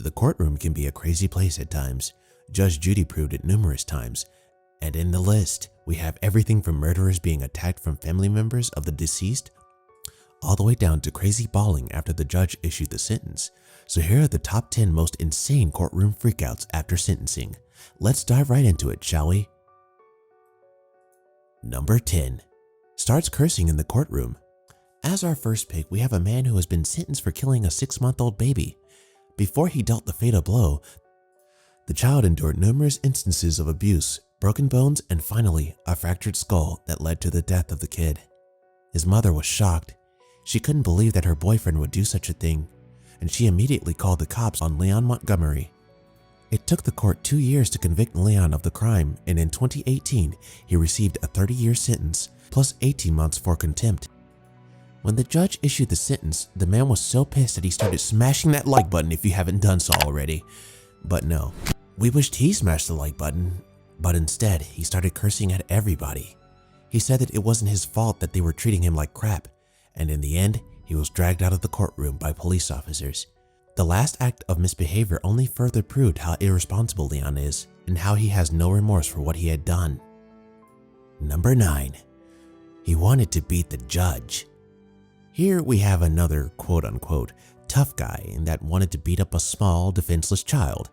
The courtroom can be a crazy place at times. Judge Judy proved it numerous times. And in the list, we have everything from murderers being attacked from family members of the deceased, all the way down to crazy bawling after the judge issued the sentence. So here are the top 10 most insane courtroom freakouts after sentencing. Let's dive right into it, shall we? Number 10. Starts cursing in the courtroom. As our first pick, we have a man who has been sentenced for killing a 6-month-old baby. Before he dealt the fatal blow, the child endured numerous instances of abuse, broken bones, and finally, a fractured skull that led to the death of the kid. His mother was shocked. She couldn't believe that her boyfriend would do such a thing, and she immediately called the cops on Leon Montgomery. It took the court 2 years to convict Leon of the crime, and in 2018, he received a 30-year sentence, plus 18 months for contempt. When the judge issued the sentence, the man was so pissed that he started smashing that like button if you haven't done so already. But no, we wished he smashed the like button, but instead, he started cursing at everybody. He said that it wasn't his fault that they were treating him like crap, and in the end, he was dragged out of the courtroom by police officers. The last act of misbehavior only further proved how irresponsible Leon is and how he has no remorse for what he had done. Number 9. He wanted to beat the judge. Here we have another quote-unquote tough guy that wanted to beat up a small, defenseless child.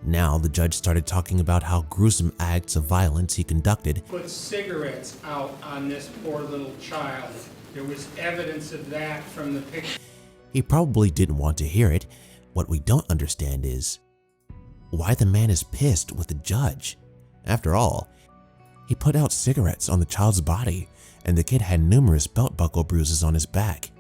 Now the judge started talking about how gruesome acts of violence he conducted. Put cigarettes out on this poor little child. There was evidence of that from the picture. He probably didn't want to hear it. What we don't understand is why the man is pissed with the judge. After all, he put out cigarettes on the child's body, and the kid had numerous belt buckle bruises on his back.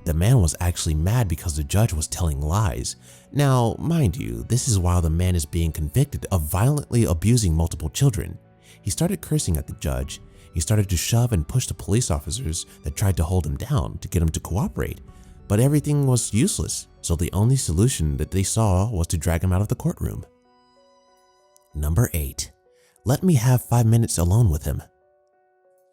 The man was actually mad because the judge was telling lies. Now, mind you, this is while the man is being convicted of violently abusing multiple children. He started cursing at the judge. He started to shove and push the police officers that tried to hold him down to get him to cooperate. But everything was useless, so the only solution that they saw was to drag him out of the courtroom. Number 8. Let me have 5 minutes alone with him.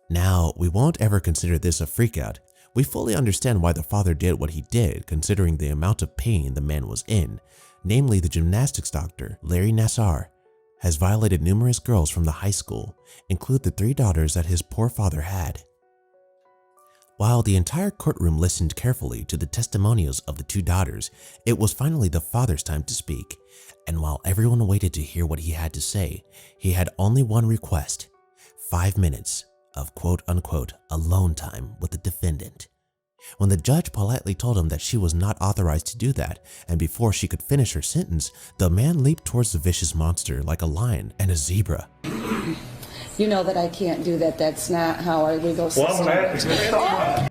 Now, we won't ever consider this a freakout. We fully understand why the father did what he did, considering the amount of pain the man was in. Namely, the gymnastics doctor, Larry Nassar, has violated numerous girls from the high school, including the 3 daughters that his poor father had. While the entire courtroom listened carefully to the testimonials of the 2 daughters, it was finally the father's time to speak. And while everyone waited to hear what he had to say, he had only one request: 5 minutes of quote-unquote alone time with the defendant. When the judge politely told him that she was not authorized to do that, and before she could finish her sentence, the man leaped towards the vicious monster like a lion and a zebra. You know that I can't do that. That's not how our legal system works.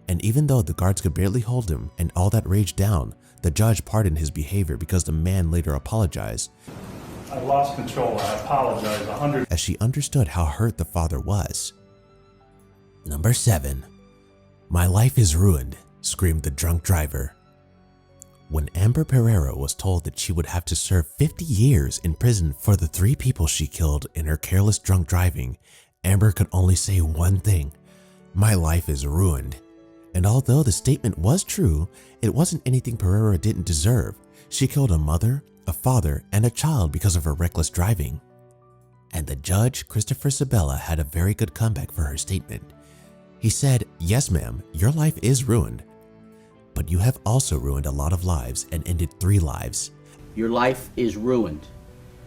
And even though the guards could barely hold him and all that raged down, the judge pardoned his behavior because the man later apologized. I lost control. I apologize 100. As she understood how hurt the father was. Number 7. My life is ruined, screamed the drunk driver. When Amber Pereira was told that she would have to serve 50 years in prison for the 3 people she killed in her careless drunk driving, Amber could only say one thing: my life is ruined. And although the statement was true, it wasn't anything Pereira didn't deserve. She killed a mother, a father, and a child because of her reckless driving. And the judge, Christopher Sabella, had a very good comeback for her statement. He said, "Yes, ma'am, your life is ruined. But you have also ruined a lot of lives and ended 3 lives. Your life is ruined,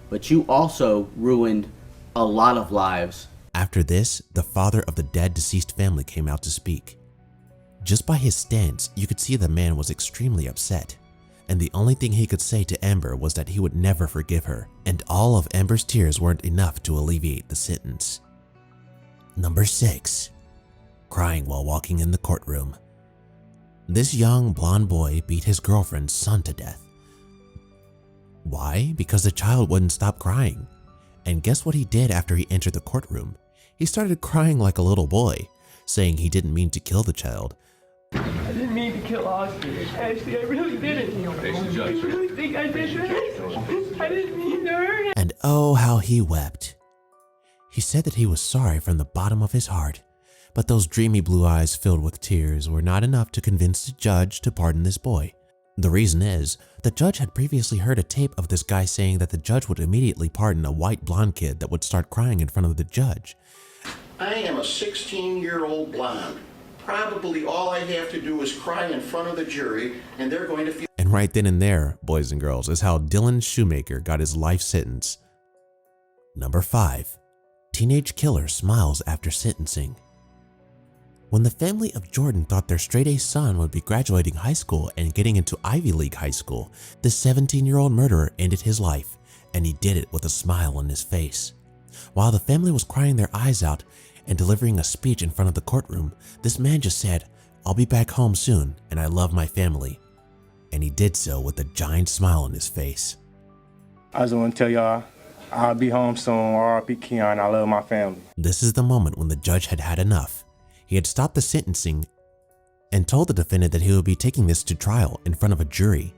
but you also ruined a lot of lives." After this, the father of the dead deceased family came out to speak. Just by his stance, you could see the man was extremely upset, and the only thing he could say to Amber was that he would never forgive her, and all of Amber's tears weren't enough to alleviate the sentence. Number 6. Crying while walking in the courtroom. This young blonde boy beat his girlfriend's son to death. Why? Because the child wouldn't stop crying. And guess what he did after he entered the courtroom? He started crying like a little boy, saying he didn't mean to kill the child. I didn't mean to kill Oscar. Actually, I really didn't. I really think I did that. I didn't mean to hurt him. And oh, how he wept. He said that he was sorry from the bottom of his heart, but those dreamy blue eyes filled with tears were not enough to convince the judge to pardon this boy. The reason is, the judge had previously heard a tape of this guy saying that the judge would immediately pardon a white blonde kid that would start crying in front of the judge. I am a 16-year-old blonde. Probably all I have to do is cry in front of the jury, and they're going to feel... And right then and there, boys and girls, is how Dylan Shoemaker got his life sentence. Number 5. Teenage killer smiles after sentencing. When the family of Jordan thought their straight-A son would be graduating high school and getting into Ivy League high school, the 17-year-old murderer ended his life, and he did it with a smile on his face. While the family was crying their eyes out and delivering a speech in front of the courtroom, this man just said, "I'll be back home soon, and I love my family." And he did so with a giant smile on his face. I just want to tell y'all, I'll be home soon. R.I.P. Keon, I love my family. This is the moment when the judge had had enough. He had stopped the sentencing and told the defendant that he would be taking this to trial in front of a jury.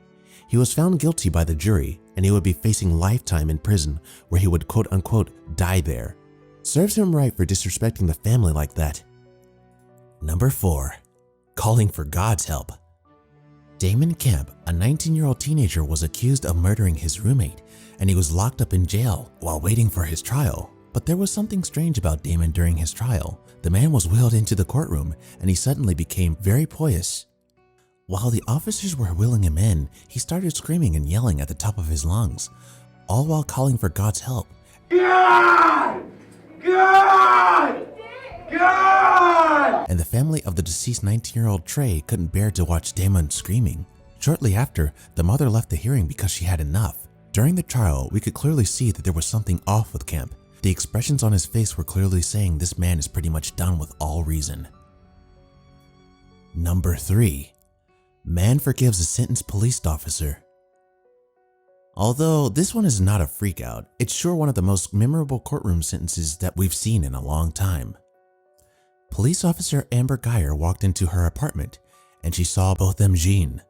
He was found guilty by the jury, and he would be facing lifetime in prison where he would quote-unquote die there. Serves him right for disrespecting the family like that. Number 4. Calling for God's help. Damon Kemp, a 19-year-old teenager, was accused of murdering his roommate, and he was locked up in jail while waiting for his trial. But there was something strange about Damon during his trial. The man was wheeled into the courtroom, and he suddenly became very poised. While the officers were wheeling him in, he started screaming and yelling at the top of his lungs, all while calling for God's help. God! God! God! And the family of the deceased 19-year-old Trey couldn't bear to watch Damon screaming. Shortly after, the mother left the hearing because she had enough. During the trial, we could clearly see that there was something off with Kemp. The expressions on his face were clearly saying this man is pretty much done with all reason. Number 3. Man forgives a sentenced police officer. Although this one is not a freakout, it's sure one of the most memorable courtroom sentences that we've seen in a long time. Police officer Amber Geyer walked into her apartment and she saw Botham Jean,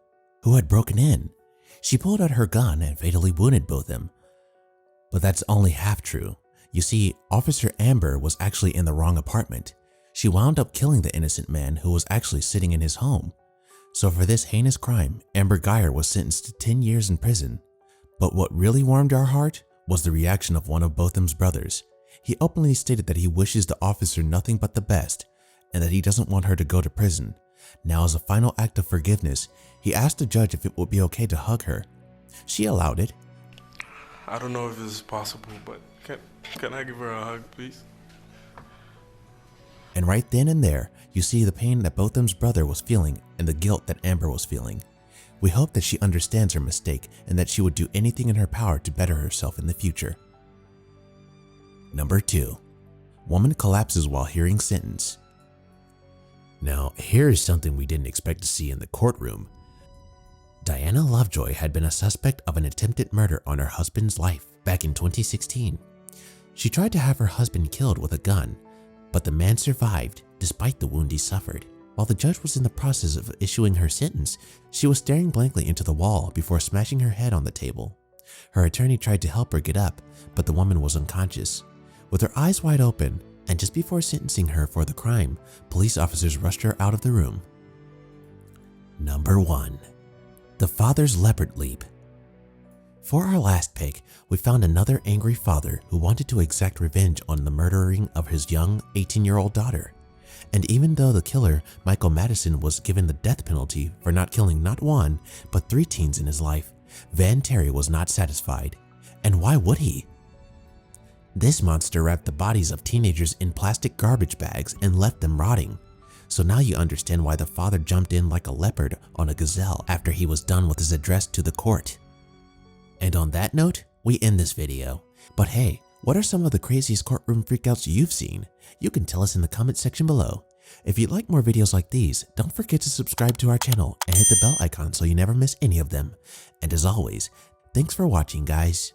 who had broken in. She pulled out her gun and fatally wounded Botham. But that's only half true. You see, Officer Amber was actually in the wrong apartment. She wound up killing the innocent man who was actually sitting in his home. So for this heinous crime, Amber Geyer was sentenced to 10 years in prison. But what really warmed our heart was the reaction of one of Botham's brothers. He openly stated that he wishes the officer nothing but the best and that he doesn't want her to go to prison. Now, as a final act of forgiveness, he asked the judge if it would be okay to hug her. She allowed it. I don't know if this is possible, but can I give her a hug, please? And right then and there, you see the pain that Botham's brother was feeling and the guilt that Amber was feeling. We hope that she understands her mistake and that she would do anything in her power to better herself in the future. Number 2. Woman collapses while hearing sentence. Now, here is something we didn't expect to see in the courtroom. Diana Lovejoy had been a suspect of an attempted murder on her husband's life back in 2016. She tried to have her husband killed with a gun, but the man survived despite the wound he suffered. While the judge was in the process of issuing her sentence, she was staring blankly into the wall before smashing her head on the table. Her attorney tried to help her get up, but the woman was unconscious. With her eyes wide open, and just before sentencing her for the crime, police officers rushed her out of the room. Number 1. The father's leopard leap. For our last pick, we found another angry father who wanted to exact revenge on the murdering of his young 18-year-old daughter. And even though the killer, Michael Madison, was given the death penalty for not killing not one, but 3 teens in his life, Van Terry was not satisfied. And why would he? This monster wrapped the bodies of teenagers in plastic garbage bags and left them rotting. So now you understand why the father jumped in like a leopard on a gazelle after he was done with his address to the court. And on that note, we end this video. But hey, what are some of the craziest courtroom freakouts you've seen? You can tell us in the comment section below. If you'd like more videos like these, don't forget to subscribe to our channel and hit the bell icon so you never miss any of them. And as always, thanks for watching, guys.